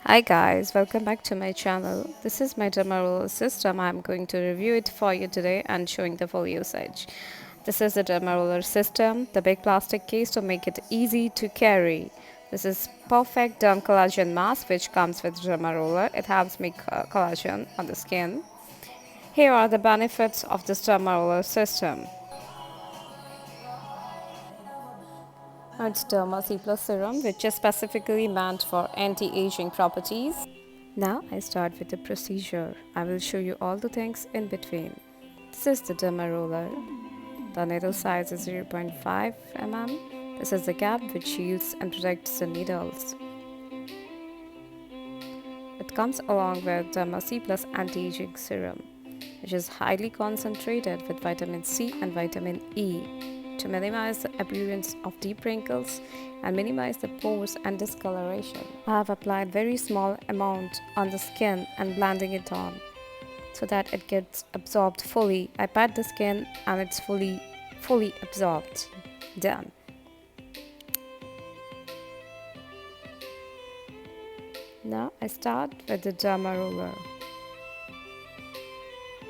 Hi guys, welcome back to my channel. This is my Derma Roller System. I'm going to review it for you today and showing the full usage. This is the Derma Roller System, the big plastic case to make it easy to carry. This is perfect derm collagen mask which comes with Derma Roller. It helps make collagen on the skin. Here are the benefits of this Derma Roller System. It's Derma C Plus Serum, which is specifically meant for anti-aging properties. Now I start with the procedure. I will show you all the things in between. This is the Derma Roller. The needle size is 0.5 mm. This is the cap which shields and protects the needles. It comes along with Derma C Plus Anti-Aging Serum, which is highly concentrated with vitamin C and vitamin E to minimize the appearance of deep wrinkles and minimize the pores and discoloration. I have applied very small amount on the skin and blending it on so that it gets absorbed fully. I pat the skin and it's fully absorbed. Done. Now I start with the Derma Roller.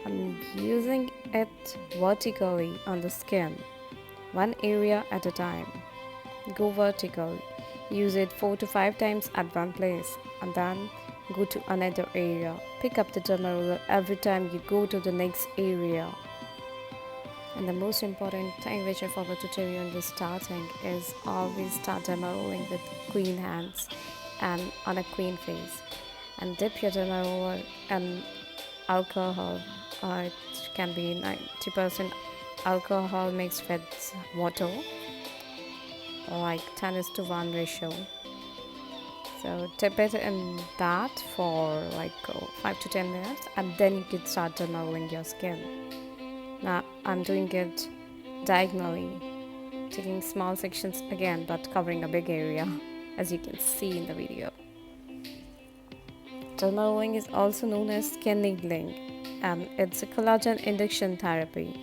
I'm using it vertically on the skin, one area at a time. Go vertical. Use it 4 to 5 times at one place and then go to another area. Pick up the Derma Roller every time you go to the next area. And the most important thing which I forgot to tell you in the starting is always start Derma rolling with clean hands and on a clean face. And dip your Derma Roller in alcohol. It can be 90% alcohol mixed with water, like 10:1 ratio. So dip it in that for like 5 to 10 minutes and then you can start dermaroling your skin. Now I'm doing it diagonally, taking small sections again but covering a big area as you can see in the video. Dermaroling is also known as skin needling and it's a collagen induction therapy.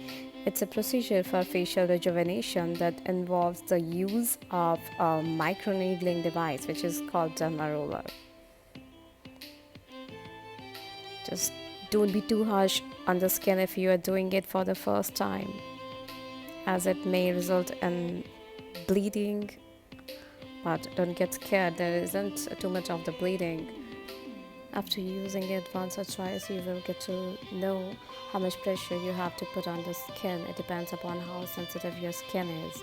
It's a procedure for facial rejuvenation that involves the use of a microneedling device which is called Dermaroller. Just don't be too harsh on the skin if you are doing it for the first time, as it may result in bleeding, but don't get scared, there isn't too much of the bleeding. After using it once or twice, you will get to know how much pressure you have to put on the skin. It depends upon how sensitive your skin is.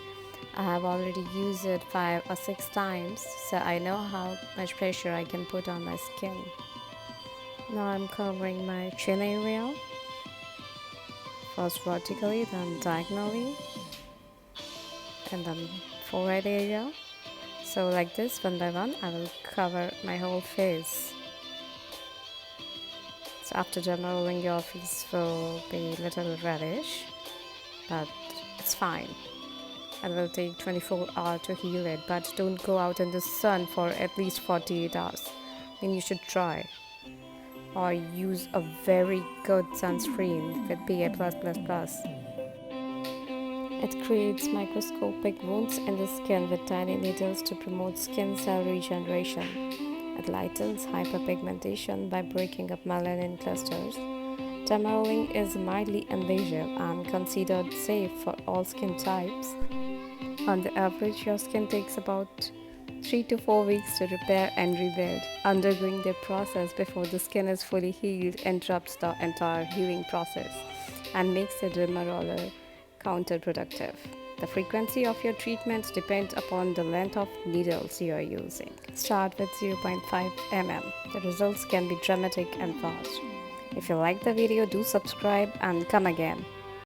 I have already used it 5 or 6 times, so I know how much pressure I can put on my skin. Now I'm covering my chin area, first vertically, then diagonally, and then forehead area. So like this, one by one, I will cover my whole face. So after dermarolling, your face will be a little reddish, but it's fine. It will take 24 hours to heal it, but don't go out in the sun for at least 48 hours. Then you should try. Or use a very good sunscreen with PA+++. It creates microscopic wounds in the skin with tiny needles to promote skin cell regeneration. It lightens hyperpigmentation by breaking up melanin clusters. Dermaroling is mildly invasive and considered safe for all skin types. On the average, your skin takes about 3 to 4 weeks to repair and rebuild. Undergoing the process before the skin is fully healed interrupts the entire healing process and makes the derma roller counterproductive. The frequency of your treatments depends upon the length of needles you are using. Start with 0.5 mm. The results can be dramatic and fast. If you like the video, do subscribe and come again.